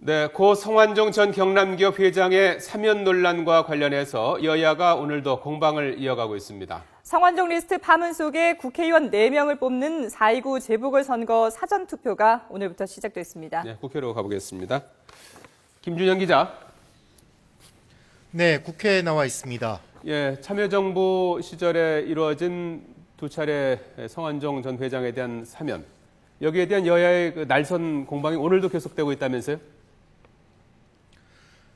네, 고 성완종 전 경남기업 회장의 사면 논란과 관련해서 여야가 오늘도 공방을 이어가고 있습니다. 성완종 리스트 파문 속에 국회의원 4명을 뽑는 4.29 재보궐선거 사전투표가 오늘부터 시작됐습니다. 네, 국회로 가보겠습니다. 김준영 기자. 네, 국회에 나와 있습니다. 예, 참여정부 시절에 이루어진 두 차례 성완종 전 회장에 대한 사면. 여기에 대한 여야의 날선 공방이 오늘도 계속되고 있다면서요?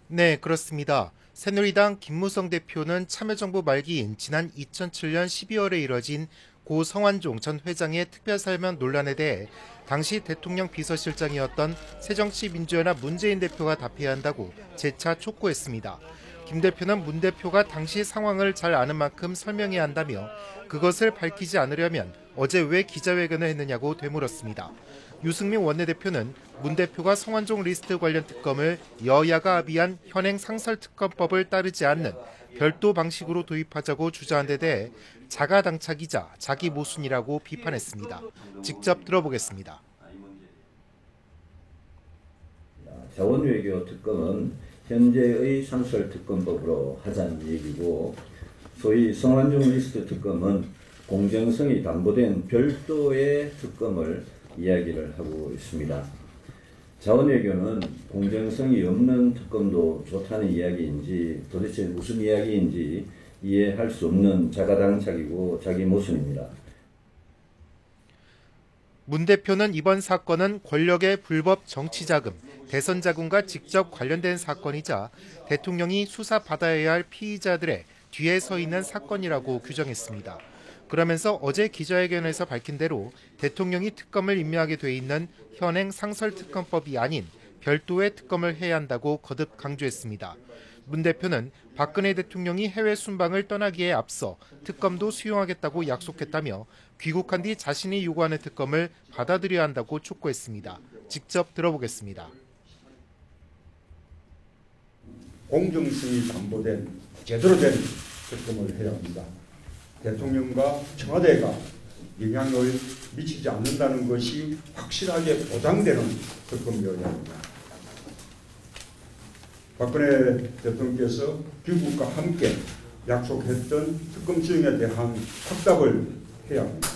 네, 그렇습니다. 새누리당 김무성 대표는 참여정부 말기인 지난 2007년 12월에 이뤄진 고 성완종 전 회장의 특별사면 논란에 대해 당시 대통령 비서실장이었던 새정치민주연합 문재인 대표가 답해야 한다고 재차 촉구했습니다. 김 대표는 문 대표가 당시 상황을 잘 아는 만큼 설명해야 한다며 그것을 밝히지 않으려면 어제 왜 기자회견을 했느냐고 되물었습니다. 유승민 원내대표는 문 대표가 성완종 리스트 관련 특검을 여야가 합의한 현행 상설특검법을 따르지 않는 별도 방식으로 도입하자고 주장한 데 대해 자가당착이자 자기 모순이라고 비판했습니다. 직접 들어보겠습니다. 자원외교 특검은 현재의 상설특검법으로 하자는 얘기고, 소위 성완종 리스트 특검은 공정성이 담보된 별도의 특검을 이야기를 하고 있습니다. 자원외교는 공정성이 없는 특검도 좋다는 이야기인지 도대체 무슨 이야기인지 이해할 수 없는 자가당착이고 자기 모순입니다. 문 대표는 이번 사건은 권력의 불법 정치자금, 대선자금과 직접 관련된 사건이자 대통령이 수사받아야 할 피의자들의 뒤에 서 있는 사건이라고 규정했습니다. 그러면서 어제 기자회견에서 밝힌 대로 대통령이 특검을 임명하게 돼 있는 현행 상설특검법이 아닌 별도의 특검을 해야 한다고 거듭 강조했습니다. 문 대표는 박근혜 대통령이 해외 순방을 떠나기에 앞서 특검도 수용하겠다고 약속했다며 귀국한 뒤 자신이 요구하는 특검을 받아들여야 한다고 촉구했습니다. 직접 들어보겠습니다. 공정성이 담보된 제대로 된 특검을 해야 합니다. 대통령과 청와대가 영향을 미치지 않는다는 것이 확실하게 보장되는 특검이어야 합니다. 박근혜 대통령께서 귀국과 함께 약속했던 특검 수용에 대한 확답을 해야 합니다.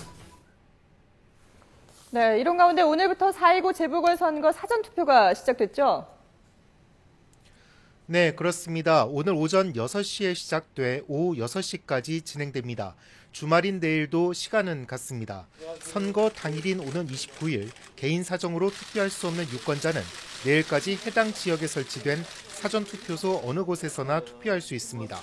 네, 이런 가운데 오늘부터 4.29 재보궐선거 사전투표가 시작됐죠? 네, 그렇습니다. 오늘 오전 6시에 시작돼 오후 6시까지 진행됩니다. 주말인 내일도 시간은 같습니다. 선거 당일인 오는 29일 개인 사정으로 투표할 수 없는 유권자는 내일까지 해당 지역에 설치된 사전투표소 어느 곳에서나 투표할 수 있습니다.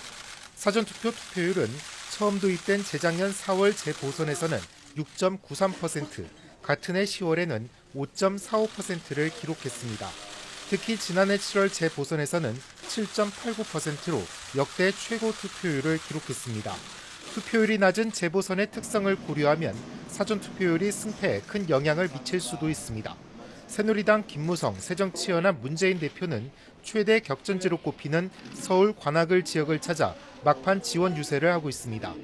사전투표 투표율은 처음 도입된 재작년 4월 재보선에서는 6.93%, 같은 해 10월에는 5.45%를 기록했습니다. 특히 지난해 7월 재보선에서는 7.89%로 역대 최고 투표율을 기록했습니다. 투표율이 낮은 재보선의 특성을 고려하면 사전투표율이 승패에 큰 영향을 미칠 수도 있습니다. 새누리당 김무성, 새정치연합 문재인 대표는 최대 격전지로 꼽히는 서울 관악을 지역을 찾아 막판 지원 유세를 하고 있습니다.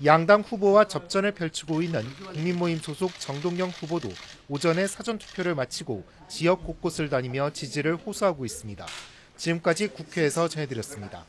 양당 후보와 접전을 펼치고 있는 국민모임 소속 정동영 후보도 오전에 사전투표를 마치고 지역 곳곳을 다니며 지지를 호소하고 있습니다. 지금까지 국회에서 전해드렸습니다.